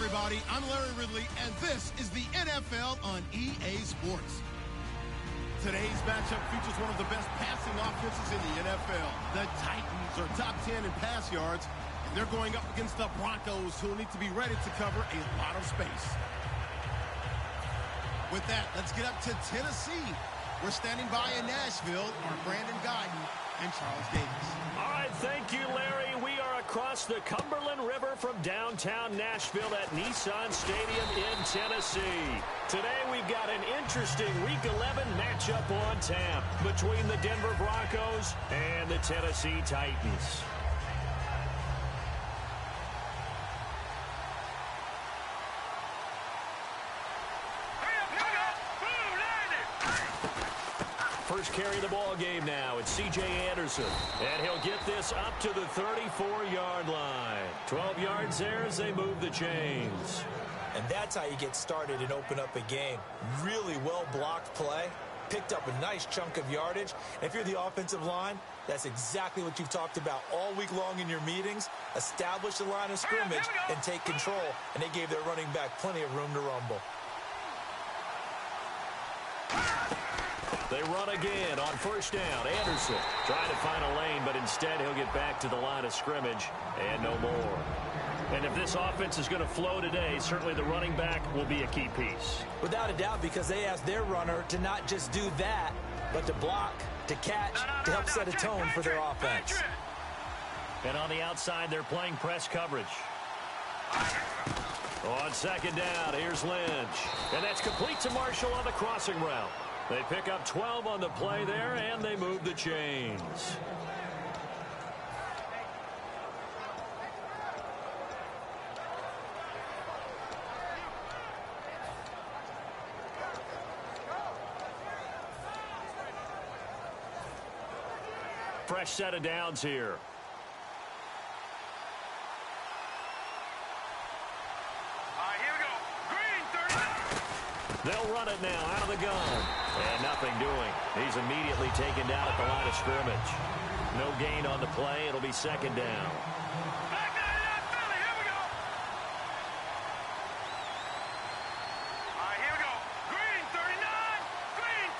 everybody. I'm Larry Ridley, and this is the NFL on EA Sports. Today's matchup features one of the best passing offenses in the NFL. The Titans are top 10 in pass yards, and they're going up against the Broncos, who will need to be ready to cover a lot of space. With that, let's get up to Tennessee. We're standing by in Nashville, our Brandon Guyton and Charles Davis. All right, thank you, Larry. We are across the Cumberland River from downtown Nashville at Nissan Stadium in Tennessee. Today we've got an interesting Week 11 matchup on tap between the Denver Broncos and the Tennessee Titans. First carry of the ball game now. It's C.J. Anderson. And he'll get this up to the 34-yard line. 12 yards there as they move the chains. And that's how you get started and open up a game. Really well-blocked play. Picked up a nice chunk of yardage. And if you're the offensive line, that's exactly what you've talked about all week long in your meetings. Establish the line of scrimmage and take control. And they gave their running back plenty of room to rumble. They run again on first down. Anderson trying to find a lane, but instead he'll get back to the line of scrimmage and no more. And if this offense is going to flow today, certainly the running back will be a key piece. Without a doubt, because they asked their runner to not just do that, but to block, to catch, to help set a tone for their offense. And on the outside, they're playing press coverage. On second down, here's Lynch. And that's complete to Marshall on the crossing route. They pick up 12 on the play there, and they move the chains. Fresh set of downs here. They'll run it now out of the gun. And nothing doing. He's immediately taken down at the line of scrimmage. No gain on the play. It'll be second down. Back down that Philly. Here we go. All right, here we go. Green 39. Green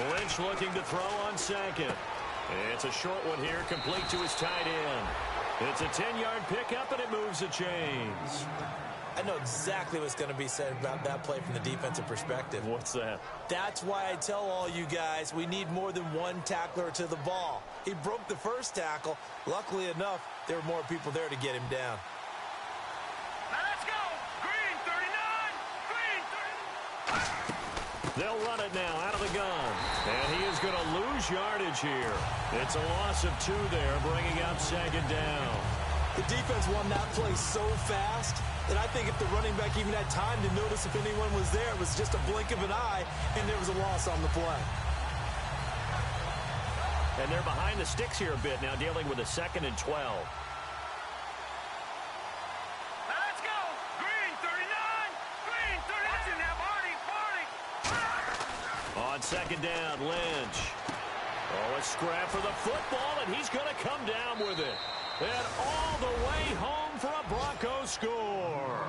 39. Lynch looking to throw on second. It's a short one here, complete to his tight end. It's a 10-yard pickup, and it moves the chains. I know exactly what's going to be said about that play from the defensive perspective. What's that? That's why I tell all you guys we need more than one tackler to the ball. He broke the first tackle. Luckily enough, there were more people there to get him down. Now let's go. Green 39. Green 39. They'll run it now out of the gun. And he is going to lose yardage here. It's a loss of 2 there, bringing up second down. The defense won that play so fast that I think if the running back even had time to notice if anyone was there, it was just a blink of an eye, and there was a loss on the play. And they're behind the sticks here a bit now, dealing with a 2nd and 12. Now let's go. Green 39. Green 39. Watch it now, Barney. On second down, Lynch. Oh, a scrap for the football, and he's going to come down with it. And all the way home for a Broncos score.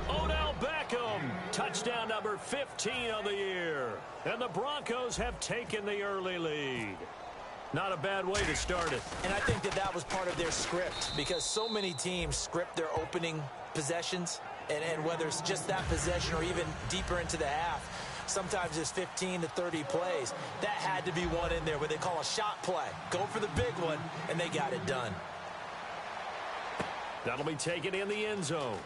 Odell Beckham, touchdown number 15 on the year. And the Broncos have taken the early lead. Not a bad way to start it. And I think that was part of their script, because so many teams script their opening possessions, and whether it's just that possession or even deeper into the half, sometimes it's 15 to 30 plays. That had to be one in there where they call a shot play. Go for the big one, and they got it done. That'll be taken in the end zone.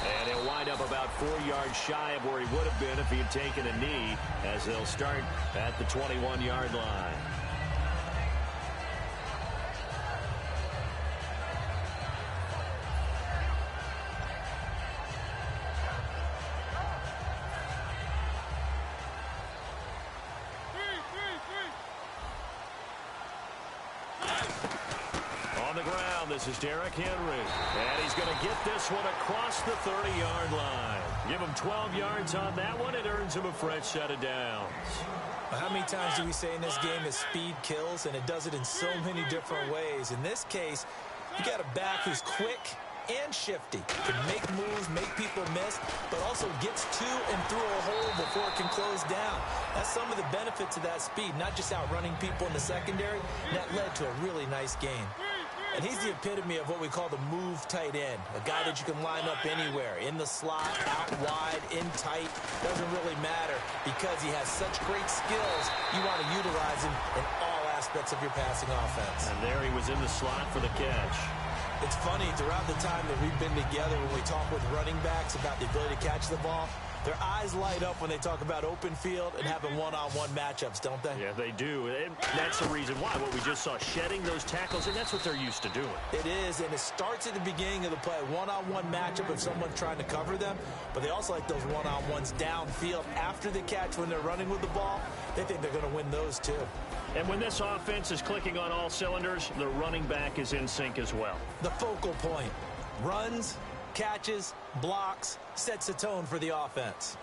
And he'll wind up about 4 yards shy of where he would have been if he had taken a knee, as they'll start at the 21-yard line. This is Derrick Henry, and he's going to get this one across the 30-yard line. Give him 12 yards on that one. It earns him a fresh set of downs. How many times do we say in this game that speed kills, and it does it in so many different ways? In this case, you got a back who's quick, and shifty. Can make moves, make people miss, but also gets to and through a hole before it can close down. That's some of the benefits of that speed, not just outrunning people in the secondary. And that led to a really nice game. And he's the epitome of what we call the move tight end, a guy that you can line up anywhere, in the slot, out wide, in tight, doesn't really matter because he has such great skills. You want to utilize him in all aspects of your passing offense. And there he was in the slot for the catch. It's funny, throughout the time that we've been together, when we talk with running backs about the ability to catch the ball, their eyes light up when they talk about open field and having one-on-one matchups, don't they? Yeah, they do. And that's the reason why. What we just saw, shedding those tackles, and that's what they're used to doing. It is, and it starts at the beginning of the play. One-on-one matchup if someone's trying to cover them, but they also like those one-on-ones downfield after the catch when they're running with the ball. They think they're going to win those too. And when this offense is clicking on all cylinders, the running back is in sync as well. The focal point. Runs, catches, blocks, sets the tone for the offense.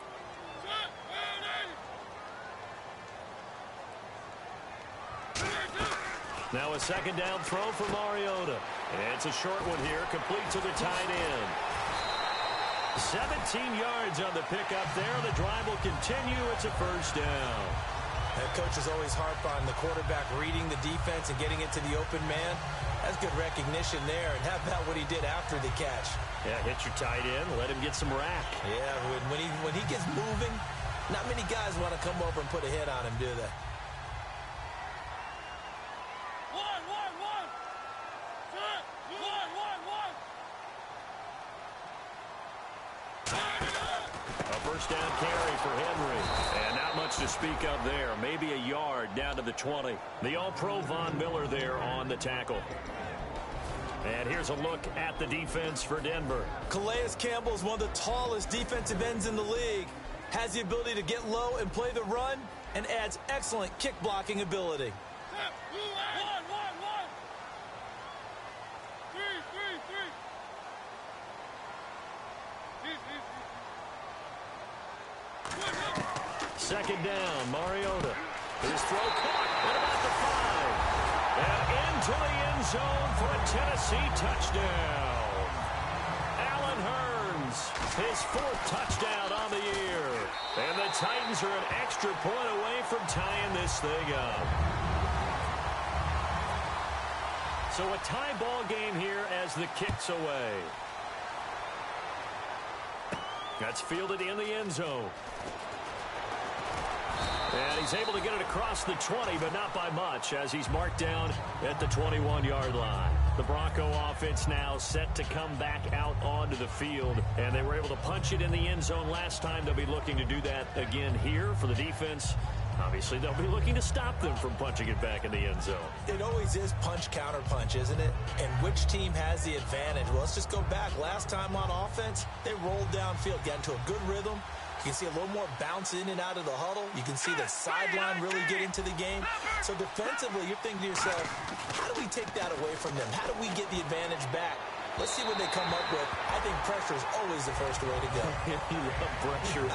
Now a second down throw for Mariota. And it's a short one here, complete to the tight end. 17 yards on the pickup there. The drive will continue. It's a first down. That coach is always harp on the quarterback reading the defense and getting it to the open man. That's good recognition there. And how about what he did after the catch? Yeah, hit your tight end, let him get some rack. Yeah, when he gets moving, not many guys want to come over and put a hit on him, do they? First down carry for Henry. And not much to speak of there. Maybe a yard down to the 20. The All-Pro Von Miller there on the tackle. And here's a look at the defense for Denver. Calais Campbell is one of the tallest defensive ends in the league. Has the ability to get low and play the run, and adds excellent kick blocking ability. Second down, Mariota. His throw caught at about the 5. And into the end zone for a Tennessee touchdown. Allen Hurns, his 4th touchdown on the year. And the Titans are an extra point away from tying this thing up. So a tie ball game here as the kick's away. That's fielded in the end zone. And he's able to get it across the 20, but not by much, as he's marked down at the 21-yard line. The Bronco offense now set to come back out onto the field, and they were able to punch it in the end zone last time. They'll be looking to do that again here for the defense. Obviously, they'll be looking to stop them from punching it back in the end zone. It always is punch-counter-punch, isn't it? And which team has the advantage? Well, let's just go back. Last time on offense, they rolled downfield, got into a good rhythm. You can see a little more bounce in and out of the huddle. You can see the sideline really get into the game. So defensively, you're thinking to yourself, how do we take that away from them? How do we get the advantage back? Let's see what they come up with. I think pressure is always the first way to go. You love pressure. I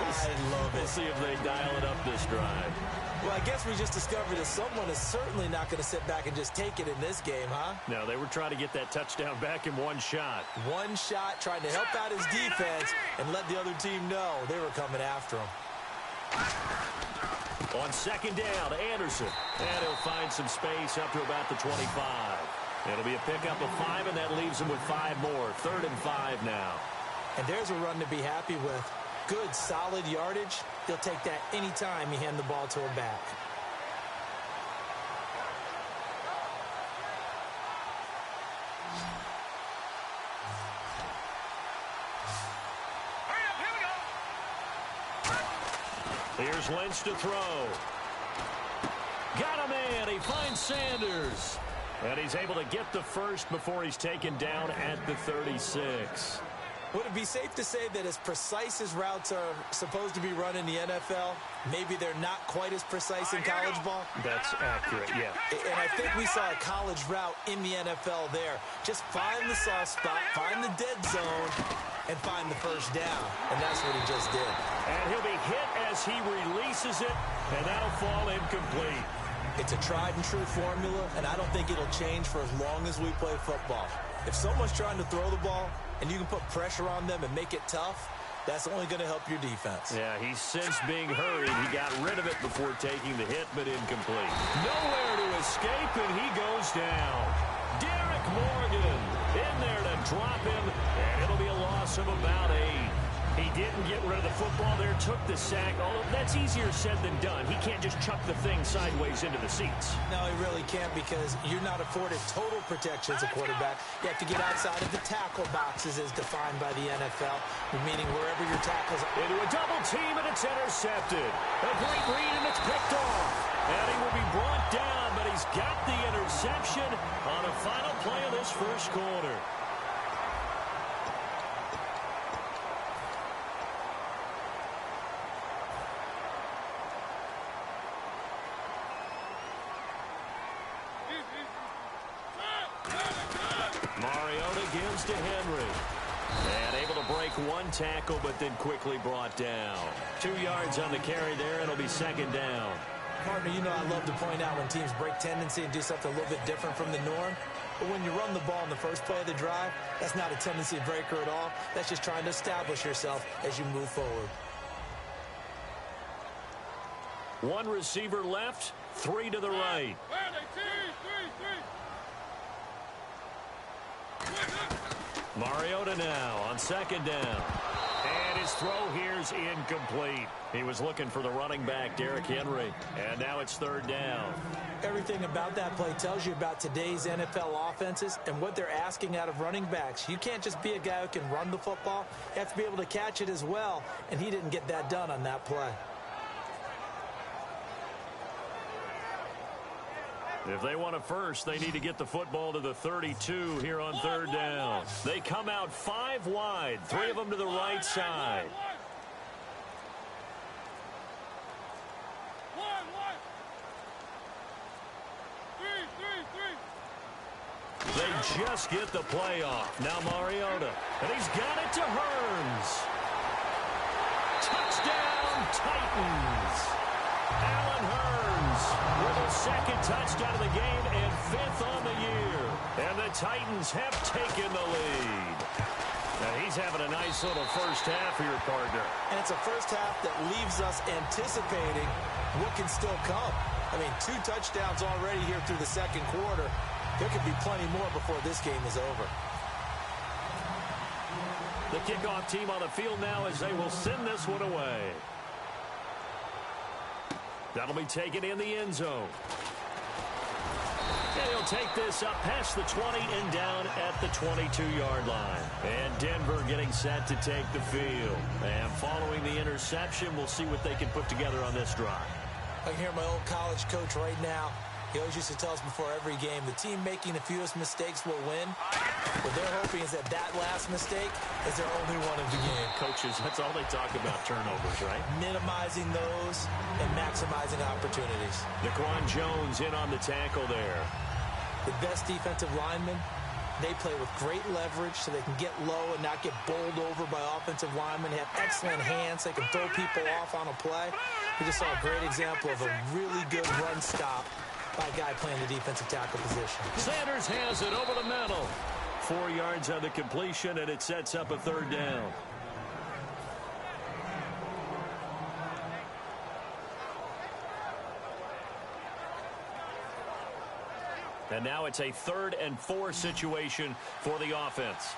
love it. We'll see if they dial it up this drive. Well, I guess we just discovered that someone is certainly not going to sit back and just take it in this game, huh? No, they were trying to get that touchdown back in one shot. One shot, trying to help out his defense and let the other team know they were coming after him. On second down, Anderson. And he'll find some space up to about the 25. It'll be a pickup of 5, and that leaves him with 5 more. 3rd and 5 now. And there's a run to be happy with. Good, solid yardage. He'll take that anytime you hand the ball to him back. Here's Lynch to throw. Got a man. He finds Sanders. And he's able to get the first before he's taken down at the 36. Would it be safe to say that as precise as routes are supposed to be run in the NFL, maybe they're not quite as precise in college ball? That's accurate, yeah. And I think we saw a college route in the NFL there. Just find the soft spot, find the dead zone, and find the first down. And that's what he just did. And he'll be hit as he releases it, and that'll fall incomplete. It's a tried-and-true formula, and I don't think it'll change for as long as we play football. If someone's trying to throw the ball and you can put pressure on them and make it tough, that's only going to help your defense. Yeah, he's since being hurried. He got rid of it before taking the hit, but incomplete. Nowhere to escape, and he goes down. Derek Morgan in there to drop him, and it'll be a loss of about 8. He didn't get rid of the football there, took the sack. Oh, that's easier said than done. He can't just chuck the thing sideways into the seats. No, he really can't, because you're not afforded total protection as a quarterback. You have to get outside of the tackle boxes as defined by the NFL, meaning wherever your tackles are. Into a double team, and it's intercepted. A great read, and it's picked off. And he will be brought down, but he's got the interception on a final play of this first quarter. Gives to Henry. And able to break one tackle, but then quickly brought down. 2 yards on the carry there, and it'll be second down. Partner, you know I love to point out when teams break tendency and do something a little bit different from the norm. But when you run the ball in the first play of the drive, that's not a tendency breaker at all. That's just trying to establish yourself as you move forward. One receiver left, 3 to the right. Mariota now on second down. And his throw here's incomplete. He was looking for the running back, Derrick Henry. And now it's third down. Everything about that play tells you about today's NFL offenses and what they're asking out of running backs. You can't just be a guy who can run the football. You have to be able to catch it as well. And he didn't get that done on that play. If they want a first, they need to get the football to the 32 here on third down. They come out 5 wide, 3 of them to the right side. They just get the play off. Now Mariota, and he's got it to Hearns. Touchdown, Titans. Allen Hearns with his second touchdown of the game and 5th on the year. And the Titans have taken the lead. Now he's having a nice little first half here, partner. And it's a first half that leaves us anticipating what can still come. I mean, 2 touchdowns already here through the second quarter. There could be plenty more before this game is over. The kickoff team on the field now as they will send this one away. That'll be taken in the end zone. And he'll take this up past the 20 and down at the 22-yard line. And Denver getting set to take the field. And following the interception, we'll see what they can put together on this drive. I can hear my old college coach right now. He always used to tell us before every game, the team making the fewest mistakes will win. What they're hoping is that last mistake is their only one of the game. Coaches, that's all they talk about, turnovers, right? Minimizing those and maximizing opportunities. Daquan Jones in on the tackle there. The best defensive linemen, they play with great leverage so they can get low and not get bowled over by offensive linemen. They have excellent hands. They can throw people off on a play. We just saw a great example of a really good run stop by a guy playing the defensive tackle position. Sanders has it over the middle. 4 yards on the completion, and it sets up a third down. And now it's a 3rd and 4 situation for the offense.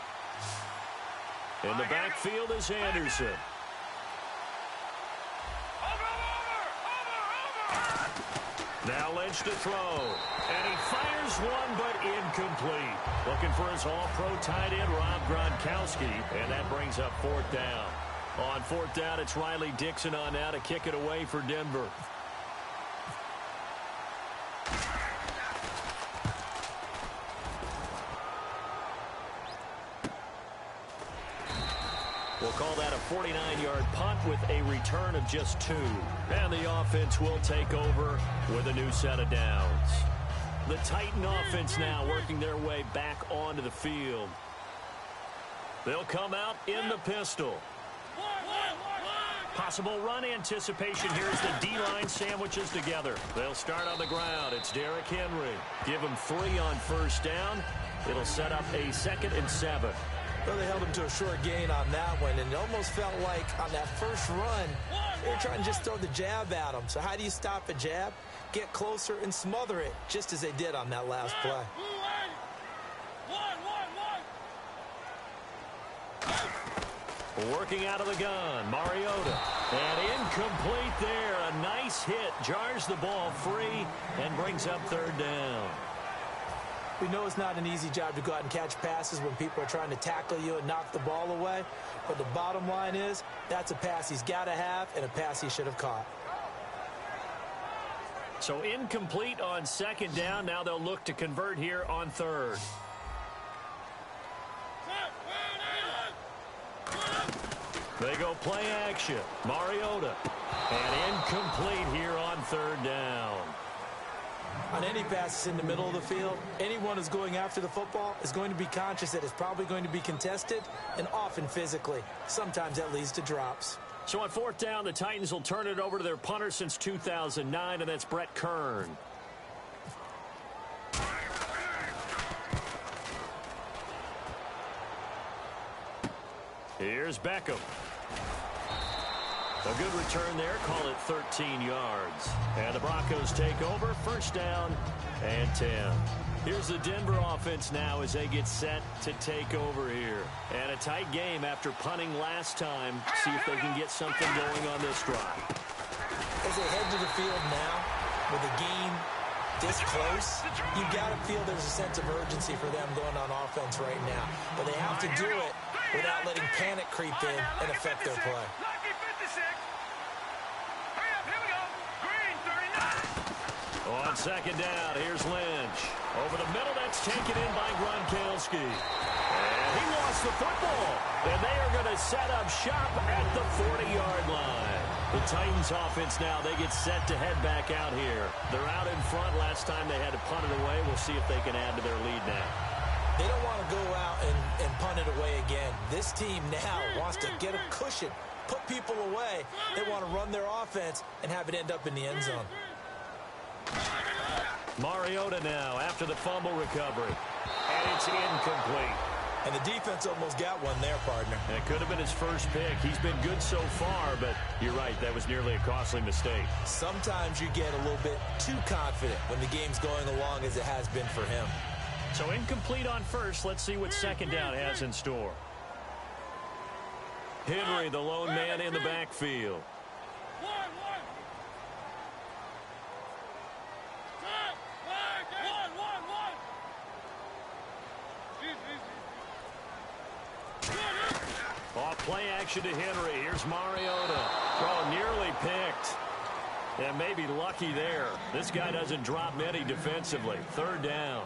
In the backfield is Anderson. Now Lynch to throw, and he fires one, but incomplete. Looking for his all-pro tight end, Rob Gronkowski, and that brings up 4th down. On 4th down, it's Riley Dixon on now to kick it away for Denver. We'll call that a 49-yard punt with a return of just 2. And the offense will take over with a new set of downs. The Titan offense now working their way back onto the field. They'll come out in the pistol. Possible run anticipation here as the D-line sandwiches together. They'll start on the ground. It's Derrick Henry. Give him 3 on first down. It'll set up a 2nd and 7. Well, they held him to a short gain on that one, and it almost felt like on that first run, they were trying to just throw the jab at him. So how do you stop a jab? Get closer and smother it, just as they did on that last play. Working out of the gun, Mariota. And incomplete there. A nice hit. Jars the ball free and brings up 3rd down. We know it's not an easy job to go out and catch passes when people are trying to tackle you and knock the ball away. But the bottom line is, that's a pass he's got to have and a pass he should have caught. So incomplete on 2nd down. Now they'll look to convert here on 3rd. They go play action. Mariota. And incomplete here on 3rd down. On any passes in the middle of the field, anyone who's going after the football is going to be conscious that it's probably going to be contested, and often physically. Sometimes that leads to drops. So on 4th down, the Titans will turn it over to their punter since 2009, and that's Brett Kern. Here's Beckham. A good return there. Call it 13 yards. And the Broncos take over. 1st down and 10. Here's the Denver offense now as they get set to take over here. And a tight game after punting last time. See if they can get something going on this drive. As they head to the field now, with a game this close, you've got to feel there's a sense of urgency for them going on offense right now. But they have to do it without letting panic creep in and affect their play. On 2nd down, here's Lynch. Over the middle, that's taken in by Gronkowski. And he lost the football. And they are going to set up shop at the 40-yard line. The Titans offense now, they get set to head back out here. They're out in front. Last time they had to punt it away. We'll see if they can add to their lead now. They don't want to go out and punt it away again. This team now wants to get a cushion, put people away. They want to run their offense and have it end up in the end zone. Mariota now after the fumble recovery. And it's incomplete. And the defense almost got one there, partner. It could have been his first pick. He's been good so far, but you're right, that was nearly a costly mistake. Sometimes you get a little bit too confident when the game's going along as it has been for him. So incomplete on 1st. Let's see what 2nd down has in store. Henry, the lone man in the backfield. Off play action to Henry. Here's Mariota. Oh, nearly picked. And maybe lucky there. This guy doesn't drop many defensively. 3rd down.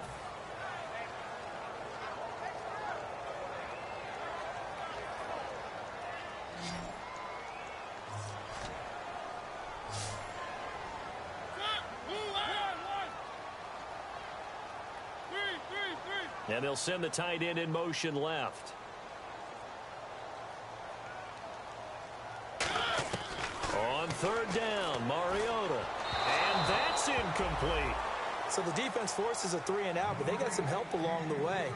And they'll send the tight end in motion left. On 3rd down, Mariota. And that's incomplete. So the defense forces a 3 and out, but they got some help along the way.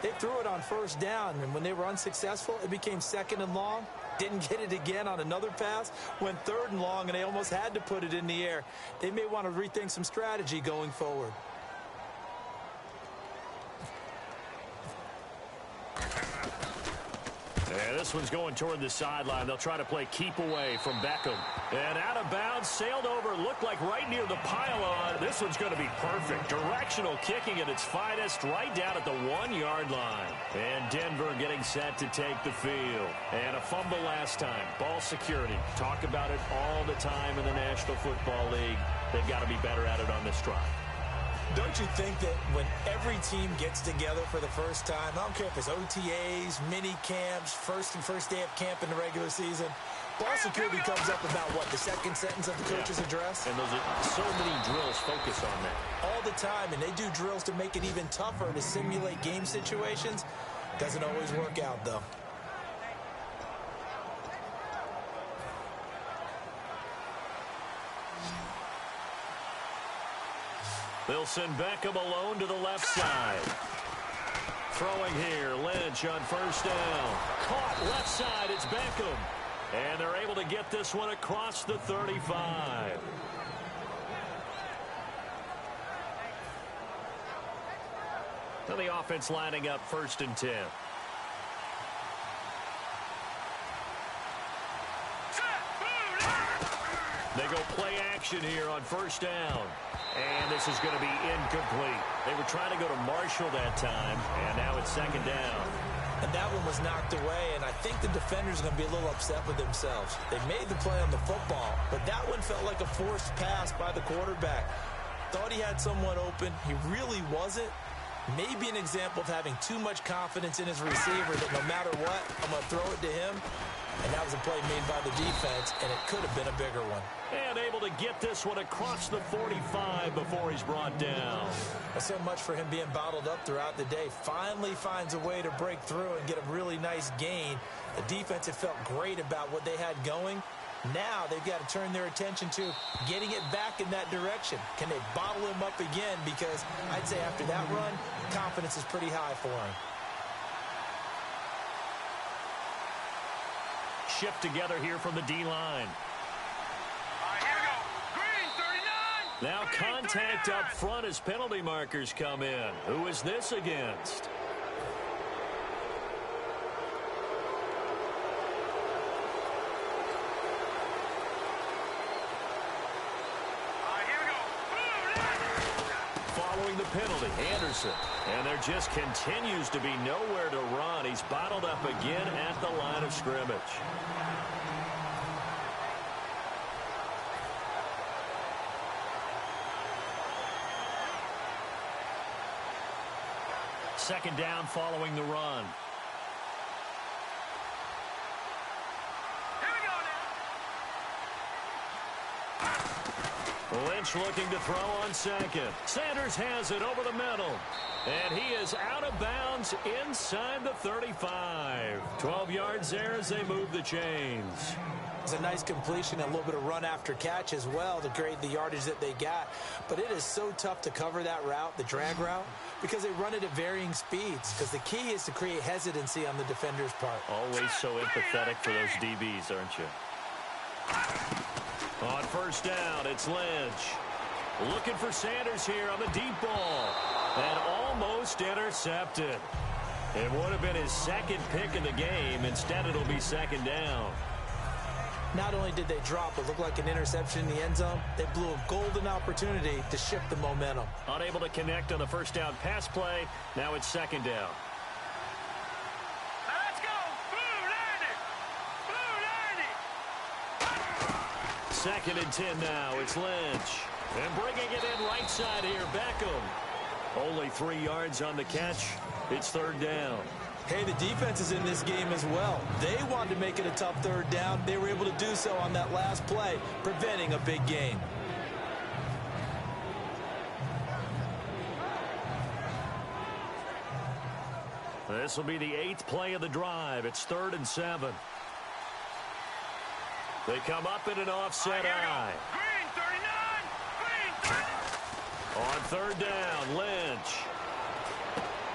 They threw it on 1st down, and when they were unsuccessful, it became 2nd and long. Didn't get it again on another pass. Went 3rd and long, and they almost had to put it in the air. They may want to rethink some strategy going forward. And this one's going toward the sideline. They'll try to play keep away from Beckham. And out of bounds, sailed over, looked like right near the pylon. This one's going to be perfect. Directional kicking at its finest, right down at the 1-yard line. And Denver getting set to take the field. And a fumble last time. Ball security. Talk about it all the time in the National Football League. They've got to be better at it on this drive. Don't you think that when every team gets together for the first time, I don't care if it's OTAs, mini camps, first day of camp in the regular season, ball security comes up about what, the 2nd sentence of the coach's address? And those are so many drills focus on that. All the time, and they do drills to make it even tougher to simulate game situations. Doesn't always work out, though. They'll send Beckham alone to the left side. Throwing here, Lynch on first down. Caught left side, it's Beckham. And they're able to get this one across the 35. Now the offense lining up 1st and 10. They go play action here on first down. And this is going to be incomplete. They were trying to go to Marshall that time, and now it's 2nd down. And that one was knocked away, and I think the defenders are going to be a little upset with themselves. They made the play on the football, but that one felt like a forced pass by the quarterback. Thought he had someone open. He really wasn't. Maybe an example of having too much confidence in his receiver that no matter what, I'm going to throw it to him. And that was a play made by the defense, and it could have been a bigger one. And able to get this one across the 45 before he's brought down. Well, so much for him being bottled up throughout the day. Finally finds a way to break through and get a really nice gain. The defense had felt great about what they had going. Now they've got to turn their attention to getting it back in that direction. Can they bottle him up again? Because I'd say after that run, confidence is pretty high for him. Shift together here from the D-line. Here we go. Green 39. Now contact up front as penalty markers come in. Who is this against? Here we go. Following the penalty, Anderson. And there just continues to be nowhere to run. He's bottled up again at the line of scrimmage. Second down following the run. Here we go now. Lynch looking to throw on second. Sanders has it over the middle. And he is out of bounds inside the 35. 12 yards there as they move the chains. It's a nice completion and a little bit of run after catch as well to create the yardage that they got. But it is so tough to cover that route, the drag route, because they run it at varying speeds. Because the key is to create hesitancy on the defender's part. Always so empathetic for those DBs, aren't you? On first down, it's Lynch. Looking for Sanders here on the deep ball. And almost intercepted. It would have been his second pick of the game. Instead, it'll be 2nd down. Not only did they drop what looked like an interception in the end zone, they blew a golden opportunity to shift the momentum. Unable to connect on the first down pass play. Now it's 2nd down. Now let's go. Blue 90. Blue 90. 2nd and 10 now. It's Lynch. And bringing it in right side here, Beckham. Only 3 yards on the catch. It's 3rd down. Hey, the defense is in this game as well. They wanted to make it a tough 3rd down. They were able to do so on that last play, preventing a big gain. This will be the 8th play of the drive. It's 3rd and 7. They come up in an offset eye. Green 39. Green 30. On 3rd down, Lynch.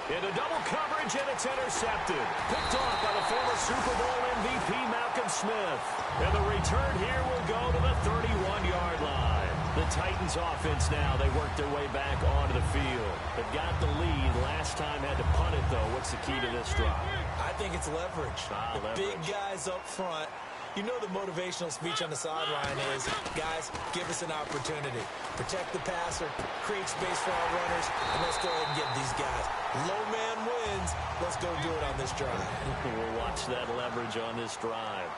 Into double coverage, and it's intercepted. Picked off by the former Super Bowl MVP, Malcolm Smith. And the return here will go to the 31-yard line. The Titans offense now, they work their way back onto the field. They've got the lead. Last time had to punt it, though. What's the key to this drive? I think it's leverage. The leverage. big guys up front. You know the motivational speech on the sideline is, guys, give us an opportunity. Protect the passer, create space for our runners, and let's go ahead and get these guys. Low man wins. Let's go do it on this drive. We'll watch that leverage on this drive.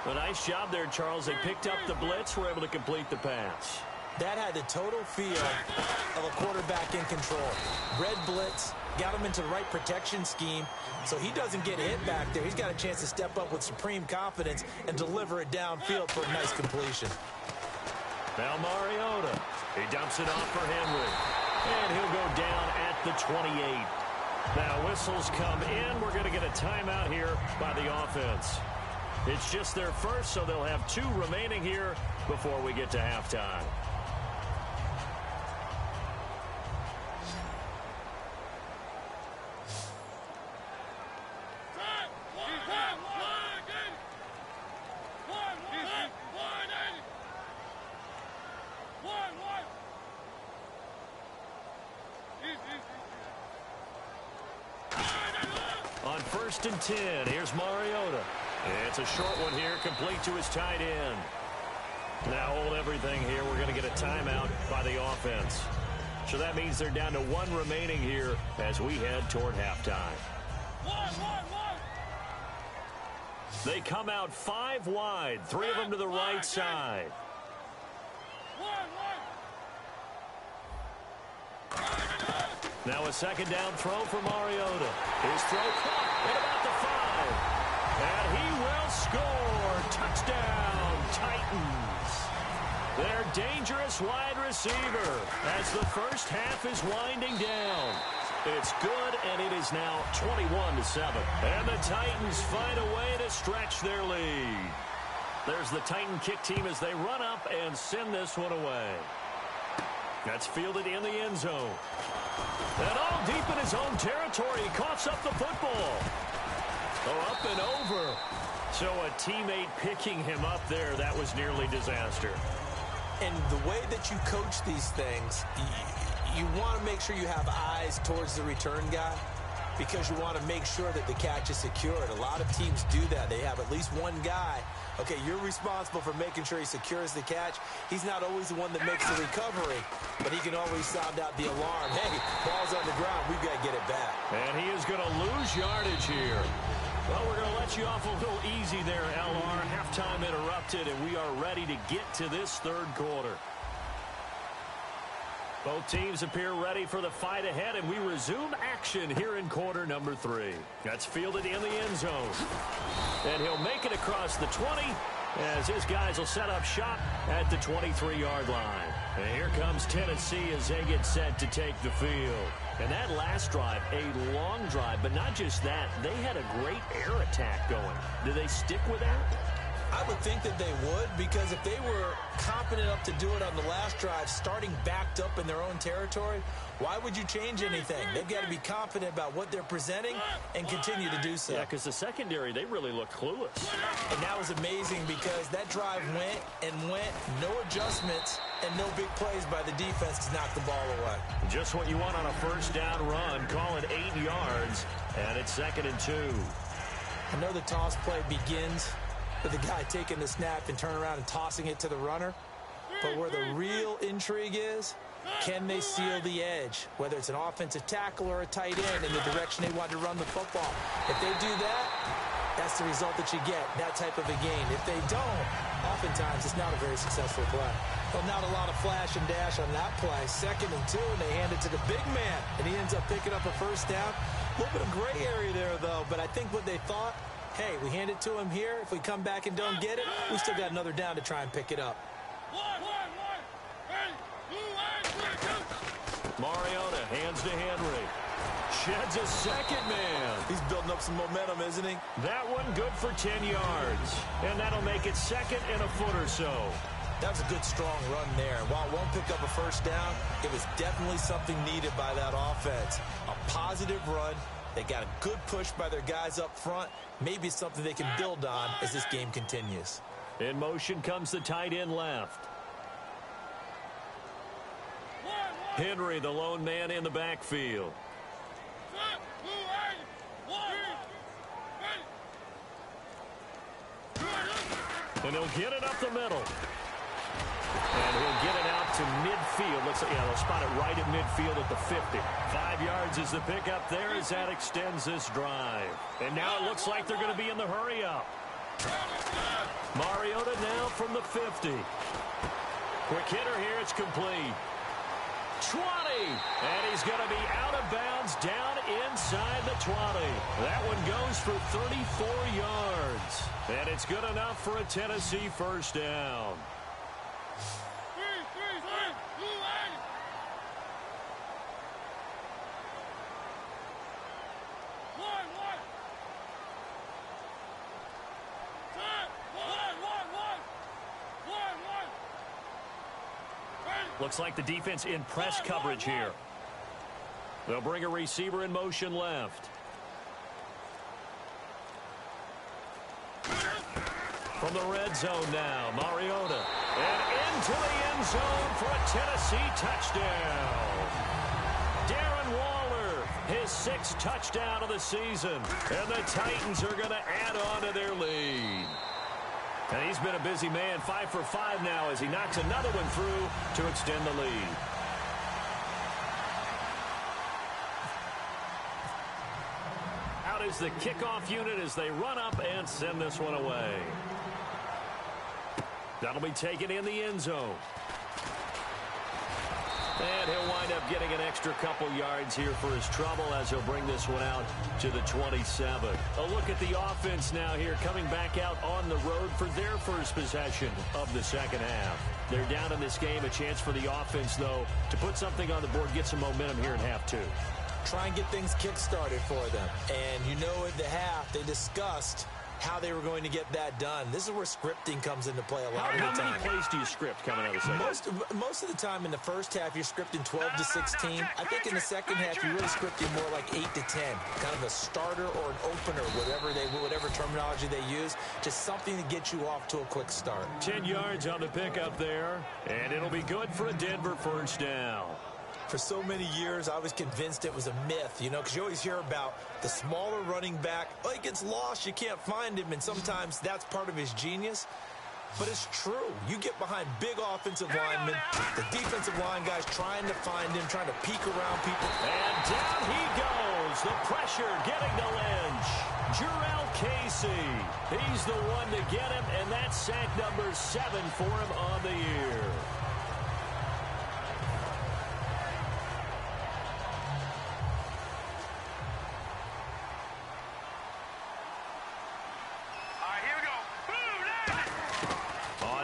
A nice job there, Charles. They picked up the blitz, were able to complete the pass. That had the total feel of a quarterback in control. Red blitz, got him into the right protection scheme, so he doesn't get hit back there. He's got a chance to step up with supreme confidence and deliver it downfield for a nice completion. Now Mariota. He dumps it off for Henry. And he'll go down at the 28. Now whistles come in. We're going to get a timeout here by the offense. It's just their first, so they'll have 2 remaining here before we get to halftime. 1st and 10. Here's Mariota. It's a short one here, complete to his tight end. Now hold everything here. We're going to get a timeout by the offense. So that means they're down to 1 remaining here as we head toward halftime. They come out 5 wide, 3 of them to the right side. Now a 2nd down throw for Mariota. His throw caught at about the 5. And he will score. Touchdown, Titans. Their dangerous wide receiver as the first half is winding down. It's good, and it is now 21-7. And the Titans find a way to stretch their lead. There's the Titan kick team as they run up and send this one away. That's fielded in the end zone. And all deep in his own territory, he coughs up the football. Oh, up and over. So a teammate picking him up there, that was nearly disaster. And the way that you coach these things, you want to make sure you have eyes towards the return guy because you want to make sure that the catch is secured. A lot of teams do that. They have at least one guy. Okay, you're responsible for making sure he secures the catch. He's not always the one that makes the recovery, but he can always sound out the alarm. Hey, ball's on the ground. We've got to get it back. And he is going to lose yardage here. Well, we're going to let you off a little easy there, LR. Halftime interrupted, and we are ready to get to this 3rd quarter. Both teams appear ready for the fight ahead, and we resume action here in quarter number 3. That's fielded in the end zone. And he'll make it across the 20 as his guys will set up shop at the 23-yard line. And here comes Tennessee as they get set to take the field. And that last drive, a long drive, but not just that, they had a great air attack going. Do they stick with that? I would think that they would, because if they were confident enough to do it on the last drive, starting backed up in their own territory, why would you change anything? They've got to be confident about what they're presenting and continue to do so. Yeah, because the secondary, they really look clueless. And that was amazing because that drive went and went, no adjustments, and no big plays by the defense to knock the ball away. Just what you want on a 1st down run. Call it 8 yards, and it's 2nd and 2. I know the toss play begins with the guy taking the snap and turning around and tossing it to the runner. But where the real intrigue is, can they seal the edge? Whether it's an offensive tackle or a tight end in the direction they want to run the football. If they do that, that's the result that you get, that type of a gain. If they don't, oftentimes it's not a very successful play. Well, not a lot of flash and dash on that play. 2nd and 2, and they hand it to the big man, and he ends up picking up a 1st down. A little bit of gray area there, though, but I think what they thought, hey, we hand it to him here. If we come back and don't get it, we still got another down to try and pick it up. Mariota hands to Henry. Sheds a 2nd man. He's building up some momentum, isn't he? That one good for 10 yards. And that'll make it 2nd and a foot or so. That was a good, strong run there. While it won't pick up a 1st down, it was definitely something needed by that offense. A positive run. They got a good push by their guys up front. Maybe it's something they can build on as this game continues. In motion comes the tight end left. Henry, the lone man in the backfield. And he'll get it up the middle. And he'll get it out to midfield. Looks like, yeah, they'll spot it right at midfield at the 50. 5 yards is the pickup there as that extends this drive. And now it looks like they're going to be in the hurry-up. Mariota now from the 50. Quick hitter here, it's complete. 20, and he's going to be out of bounds down inside the 20. That one goes for 34 yards, and it's good enough for a Tennessee 1st down. Looks like the defense in press coverage here. They'll bring a receiver in motion left. From the red zone now, Mariota. And into the end zone for a Tennessee touchdown. Darren Waller his 6th touchdown of the season. And the Titans are going to add on to their lead. And he's been a busy man, 5 for 5 now as he knocks another one through to extend the lead. Out is the kickoff unit as they run up and send this one away. That'll be taken in the end zone. And he'll wind up getting an extra couple yards here for his trouble as he'll bring this one out to the 27. A look at the offense now here coming back out on the road for their first possession of the second half. They're down in this game. A chance for the offense, though, to put something on the board, get some momentum here in half two. Try and get things kick-started for them. And you know at the half they discussed how they were going to get that done. This is where scripting comes into play a lot of the time. How many plays do you script coming out of the second half? Most of the time in the first half, you're scripting 12 to 16. I think in the second half, you're really scripting more like 8 to 10. Kind of a starter or an opener, whatever terminology they use. Just something to get you off to a quick start. 10 yards on the pickup there, and it'll be good for a Denver first down. For so many years, I was convinced it was a myth, because you always hear about the smaller running back. Oh, he gets lost, you can't find him, and sometimes that's part of his genius. But it's true. You get behind big offensive linemen, the defensive line guys trying to find him, trying to peek around people. And down he goes. The pressure getting to Lynch. Jarrell Casey. He's the one to get him, and that's sack number 7 for him on the year.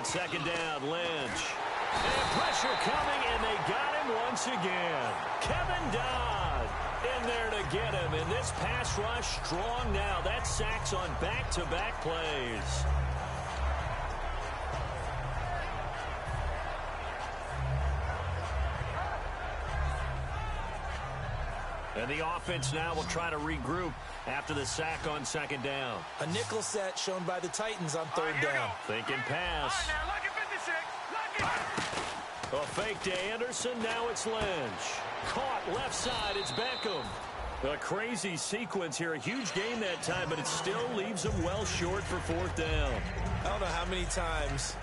Second down, Lynch. And pressure coming, and they got him once again. Kevin Dodd in there to get him. And this pass rush strong now. That's sacks on back-to-back plays. And the offense now will try to regroup after the sack on second down. A nickel set shown by the Titans on third down. Thinking pass. A fake to Anderson. Now it's Lynch. Caught left side. It's Beckham. A crazy sequence here. A huge game that time, but it still leaves them well short for fourth down. I don't know how many times,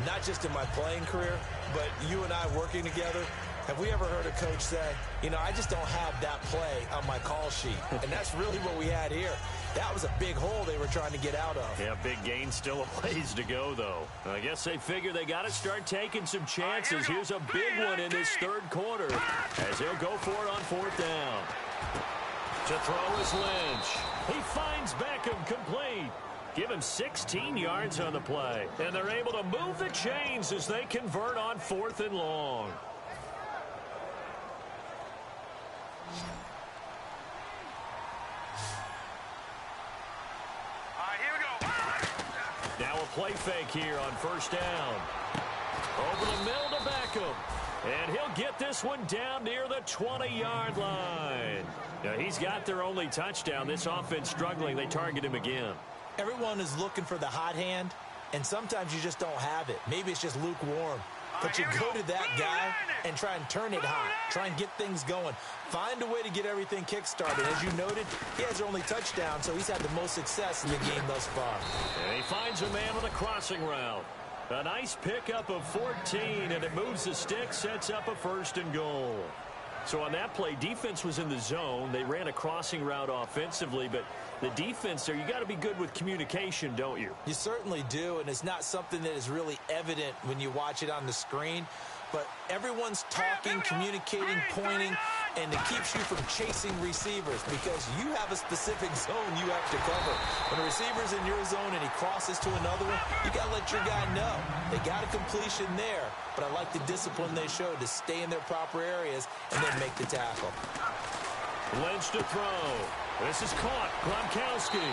not just in my playing career, but you and I working together, have we ever heard a coach say, I just don't have that play on my call sheet? And that's really what we had here. That was a big hole they were trying to get out of. Yeah, big gain, still a ways to go, though. I guess they figure they got to start taking some chances. Here's a big one in this third quarter as they'll go for it on fourth down. To throw is Lynch. He finds Beckham complete. Give him 16 yards on the play. And they're able to move the chains as they convert on 4th and long. Now a play fake here on first down. Over the middle to Beckham. And he'll get this one down near the 20-yard line. Now he's got their only touchdown. This offense struggling. They target him again. Everyone is looking for the hot hand, and sometimes you just don't have it. Maybe it's just lukewarm. But you go to that guy and try and turn it hot. Try and get things going. Find a way to get everything kick-started. As you noted, he has their only touchdown, so he's had the most success in the game thus far. And he finds a man on the crossing route. A nice pickup of 14, and it moves the stick, sets up a 1st and goal. So on that play, defense was in the zone. They ran a crossing route offensively, but the defense there, you got to be good with communication, don't you? You certainly do, and it's not something that is really evident when you watch it on the screen. But everyone's talking, communicating, pointing, and it keeps you from chasing receivers because you have a specific zone you have to cover. When a receiver's in your zone and he crosses to another one, you got to let your guy know. They got a completion there, but I like the discipline they showed to stay in their proper areas and then make the tackle. Lynch to throw. This is caught. Gronkowski.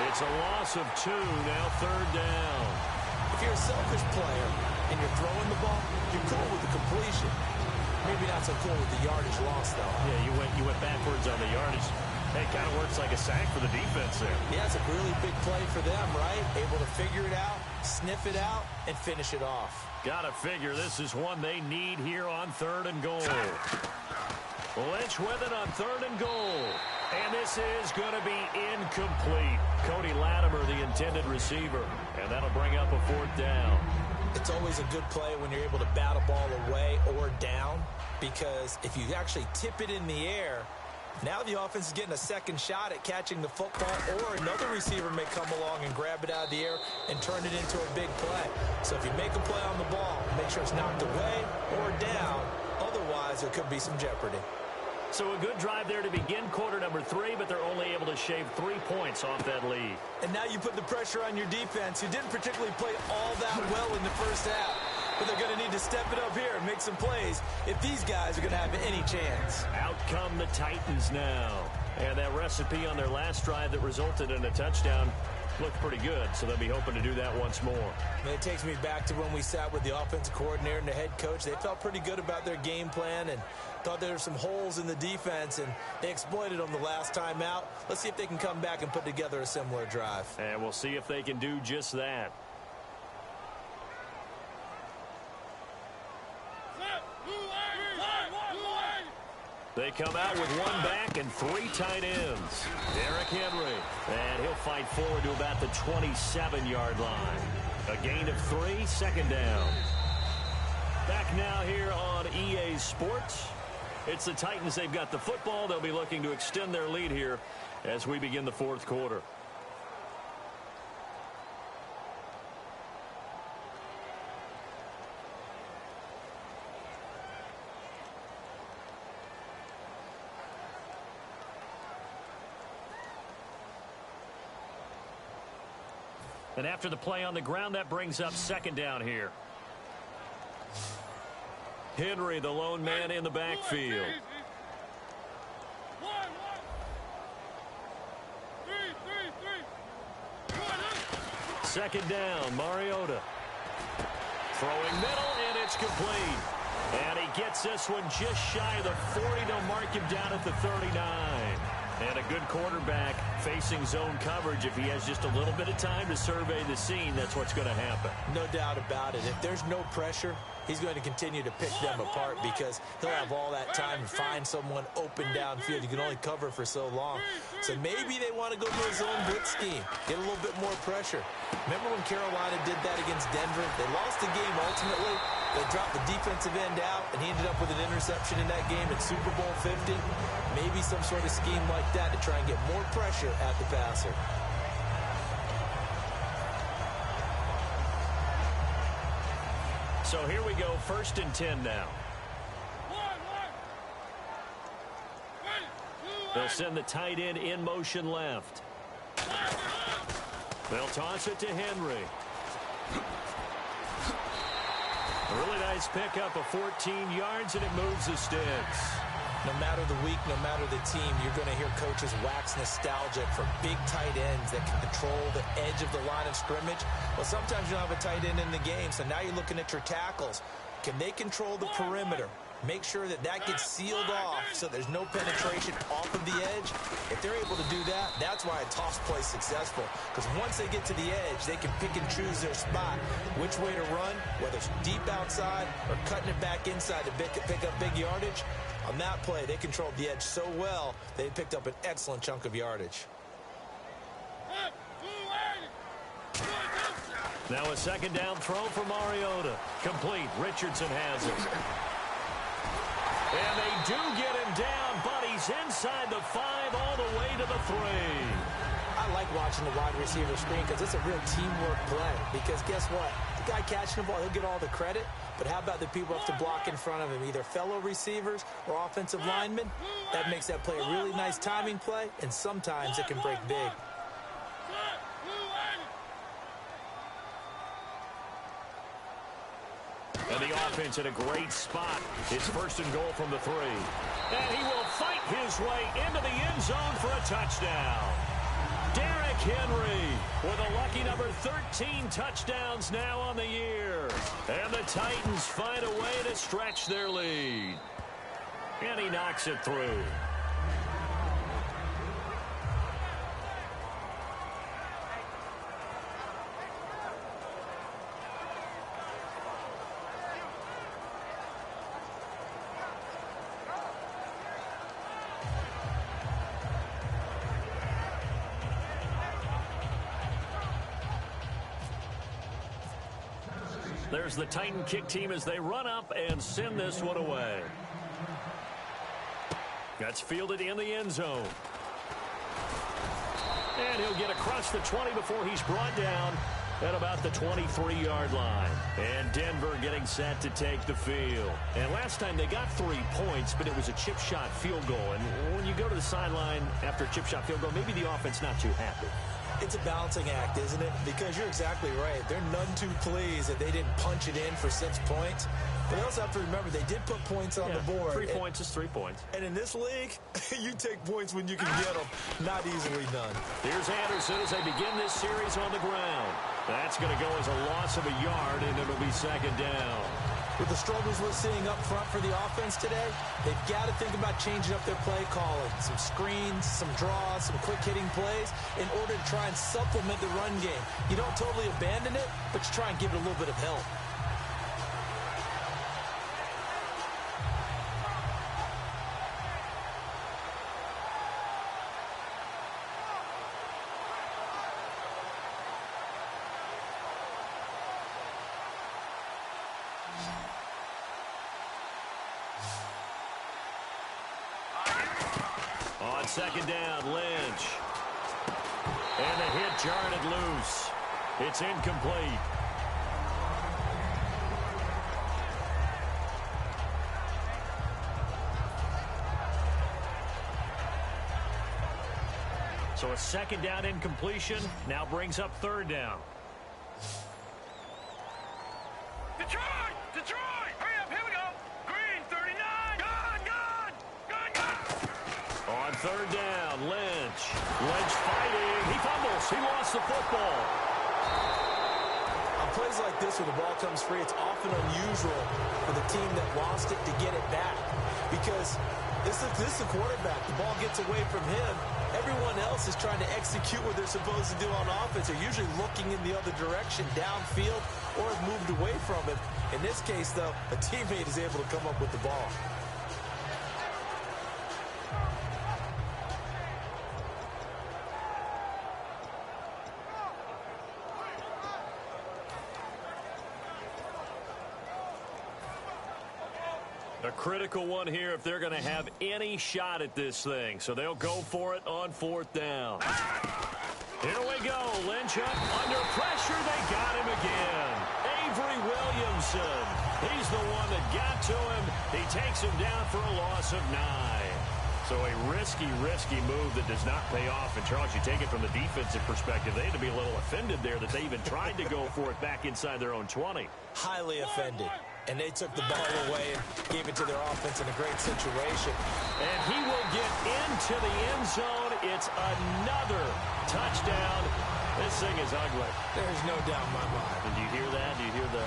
It's a loss of 2, now 3rd down. If you're a selfish player and you're throwing the ball, you're cool with the completion. Maybe not so cool with the yardage loss, though. Yeah, you went backwards on the yardage. Hey, it kind of works like a sack for the defense there. Yeah, it's a really big play for them, right? Able to figure it out, sniff it out, and finish it off. Got to figure this is one they need here on 3rd and goal. Lynch with it on 3rd and goal. And this is going to be incomplete. Cody Latimer, the intended receiver. And that'll bring up a 4th down. It's always a good play when you're able to bat a ball away or down, because if you actually tip it in the air, now the offense is getting a second shot at catching the football, or another receiver may come along and grab it out of the air and turn it into a big play. So if you make a play on the ball, make sure it's knocked away or down. Otherwise, there could be some jeopardy. So a good drive there to begin quarter number 3, but they're only able to shave 3 points off that lead. And now you put the pressure on your defense, who didn't particularly play all that well in the first half. But they're going to need to step it up here and make some plays if these guys are going to have any chance. Out come the Titans now. And that recipe on their last drive that resulted in a touchdown looked pretty good, so they'll be hoping to do that once more. And it takes me back to when we sat with the offensive coordinator and the head coach. They felt pretty good about their game plan and thought there were some holes in the defense, and they exploited them the last time out. Let's see if they can come back and put together a similar drive. And we'll see if they can do just that. They come out with 1 back and 3 tight ends. Derrick Henry. And he'll fight forward to about the 27-yard line. A gain of 3, 2nd down. Back now here on EA Sports. It's the Titans. They've got the football. They'll be looking to extend their lead here as we begin the 4th quarter. And after the play on the ground, that brings up 2nd down here. Henry, the lone man in the backfield. 2nd down, Mariota. Throwing middle, and it's complete. And he gets this one just shy of the 40. They'll mark him down at the 39. And a good quarterback facing zone coverage. If he has just a little bit of time to survey the scene, that's what's going to happen. No doubt about it. If there's no pressure, he's going to continue to pick them apart because he'll have all that time to find someone open downfield. You can only cover for so long. So maybe they want to go to a zone blitz scheme, get a little bit more pressure. Remember when Carolina did that against Denver? They lost the game ultimately. They dropped the defensive end out, and he ended up with an interception in that game in Super Bowl 50. Maybe some sort of scheme like that to try and get more pressure at the passer. So here we go, 1st and 10 now. They'll send the tight end in motion left. They'll toss it to Henry. A really nice pickup of 14 yards, and it moves the sticks. No matter the week, no matter the team, you're going to hear coaches wax nostalgic for big tight ends that can control the edge of the line of scrimmage. Well, sometimes you don't have a tight end in the game, so now you're looking at your tackles. Can they control the perimeter? Make sure that that gets sealed off so there's no penetration off of the edge. If they're able to do that, that's why a toss play is successful. Because once they get to the edge, they can pick and choose their spot, which way to run, whether it's deep outside or cutting it back inside to pick up big yardage. On that play, they controlled the edge so well, they picked up an excellent chunk of yardage. Now a 2nd down throw for Mariota. Complete. Richardson has it. And they do get him down, but he's inside the 5 all the way to the 3. I like watching the wide receiver screen because it's a real teamwork play. Because guess what? The guy catching the ball, he'll get all the credit. But how about the people who have to block in front of him, either fellow receivers or offensive linemen? That makes that play a really nice timing play, and sometimes it can break big. And the offense in a great spot. It's 1st and goal from the 3. And he will fight his way into the end zone for a touchdown. Derrick Henry with a lucky number 13 touchdowns now on the year. And the Titans find a way to stretch their lead. And he knocks it through. There's the Titan kick team as they run up and send this one away. That's fielded in the end zone. And he'll get across the 20 before he's brought down at about the 23-yard line. And Denver getting set to take the field. And last time they got 3 points, but it was a chip shot field goal. And when you go to the sideline after a chip shot field goal, maybe the offense not too happy. It's a balancing act, isn't it? Because you're exactly right. They're none too pleased that they didn't punch it in for 6 points. But they also have to remember they did put points on the board. 3 points is 3 points. And in this league, you take points when you can get them. Not easily done. Here's Anderson as they begin this series on the ground. That's going to go as a loss of a yard, and it'll be second down. With the struggles we're seeing up front for the offense today, they've got to think about changing up their play calling. Some screens, some draws, some quick-hitting plays in order to try and supplement the run game. You don't totally abandon it, but you try and give it a little bit of help. Second down, Lynch. And the hit jarred it loose. It's incomplete. So a second down incompletion now brings up third down. Detroit! Detroit! Hurry up, here we go! Green, 39! Gun! On third down, Lynch. Lynch fighting. He fumbles. He lost the football. On plays like this, when the ball comes free, it's often unusual for the team that lost it to get it back. Because this is the quarterback. The ball gets away from him. Everyone else is trying to execute what they're supposed to do on offense. They're usually looking in the other direction, downfield, or have moved away from him. In this case, though, a teammate is able to come up with the ball. A critical one here if they're going to have any shot at this thing. So they'll go for it on fourth down. Here we go. Lynch up under pressure. They got him again. Avery Williamson. He's the one that got to him. He takes him down for a loss of 9. So a risky move that does not pay off. And, Charles, you take it from the defensive perspective. They had to be a little offended there that they even tried to go for it back inside their own 20. Highly offended. And they took the ball away and gave it to their offense in a great situation. And he will get into the end zone. It's another touchdown. This thing is ugly. There's no doubt in my mind. And do you hear that? Do you hear the...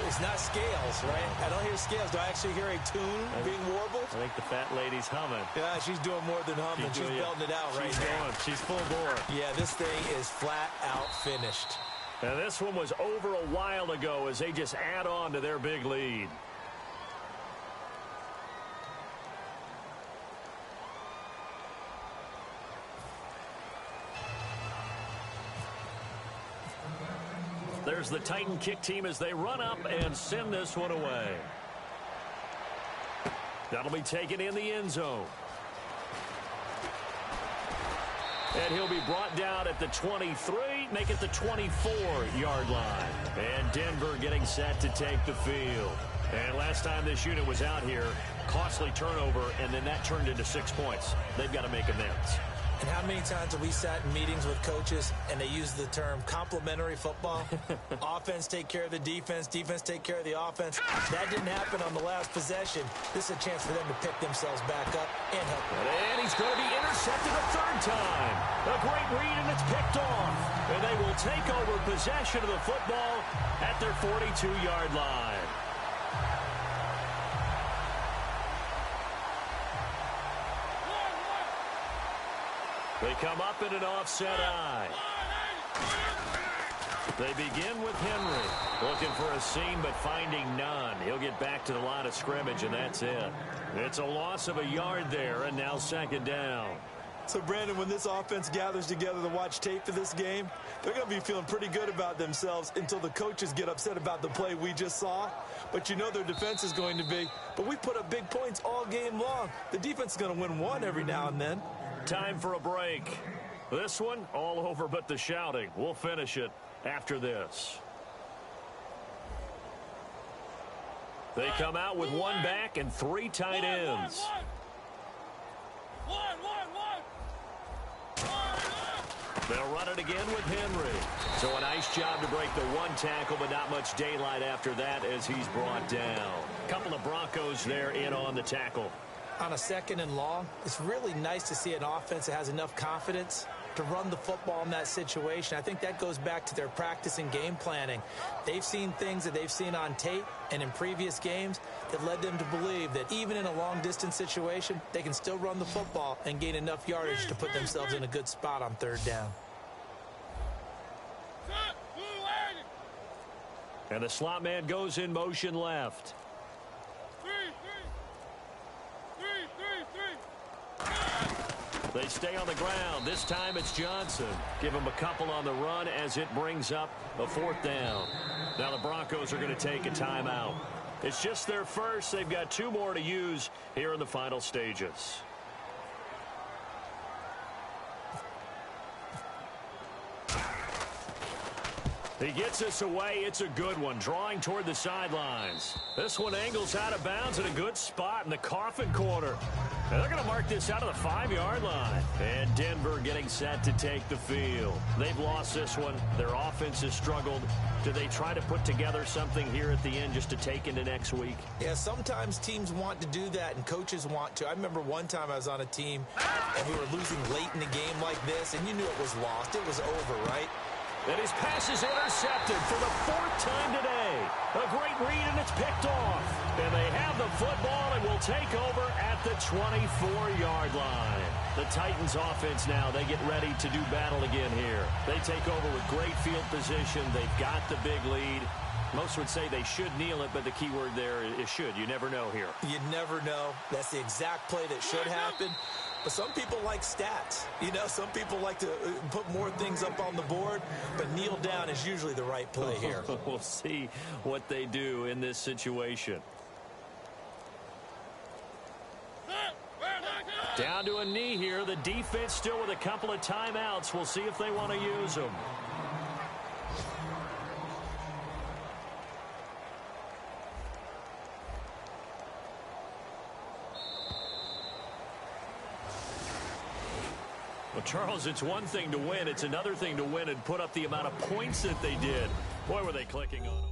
It's not scales, right? I don't hear scales. Do I actually hear a tune being warbled? I think the fat lady's humming. Yeah, she's doing more than humming. She's belting it out right now. She's full bore. Yeah, this thing is flat out finished. Now, this one was over a while ago as they just add on to their big lead. There's the Titan kick team as they run up and send this one away. That'll be taken in the end zone. And he'll be brought down at the 23, make it the 24-yard line. And Denver getting set to take the field. And last time this unit was out here, costly turnover, and then that turned into 6 points. They've got to make amends. And how many times have we sat in meetings with coaches and they use the term complementary football? Offense take care of the defense, defense take care of the offense. That didn't happen on the last possession. This is a chance for them to pick themselves back up and help them. And he's going to be intercepted a third time. A great read, and it's picked off. And they will take over possession of the football at their 42-yard line. They come up in an offset eye. They begin with Henry. Looking for a seam, but finding none. He'll get back to the line of scrimmage, and that's it. It's a loss of a yard there, and now second down. So, Brandon, when this offense gathers together to watch tape for this game, they're going to be feeling pretty good about themselves until the coaches get upset about the play we just saw. But you know their defense is going to be. But we put up big points all game long. The defense is going to win one every now and then. Time for a break. This one, all over but the shouting. We'll finish it after this. They come out with one back and three tight ends. They'll run it again with Henry. So a nice job to break the one tackle, but not much daylight after that as he's brought down. Couple of Broncos there in on the tackle. On a 2nd and long, it's really nice to see an offense that has enough confidence to run the football in that situation. I think that goes back to their practice and game planning. They've seen things that they've seen on tape and in previous games that led them to believe that even in a long-distance situation, they can still run the football and gain enough yardage to put themselves in a good spot on 3rd down. And the slot man goes in motion left. They stay on the ground. This time it's Johnson. Give him a couple on the run as it brings up a 4th down. Now the Broncos are going to take a timeout. It's just their first. They've got 2 more to use here in the final stages. He gets us away. It's a good one, drawing toward the sidelines. This one angles out of bounds in a good spot in the coffin corner. And they're going to mark this out of the 5-yard line. And Denver getting set to take the field. They've lost this one. Their offense has struggled. Do they try to put together something here at the end just to take into next week? Yeah, sometimes teams want to do that and coaches want to. I remember one time I was on a team and we were losing late in a game like this, and you knew it was lost. It was over, right? And his pass is intercepted for the 4th time today. A great read, and it's picked off. And they have the football and will take over at the 24-yard line. The Titans offense now, they get ready to do battle again here. They take over with great field position. They've got the big lead. Most would say they should kneel it, but the key word there is should. You never know here. You never know. That's the exact play that should happen. But some people like stats. You know, some people like to put more things up on the board, but kneel down is usually the right play here. We'll see what they do in this situation. Down to a knee here. The defense still with a couple of timeouts. We'll see if they want to use them. Well, Charles, it's one thing to win. It's another thing to win and put up the amount of points that they did. Boy, were they clicking on them.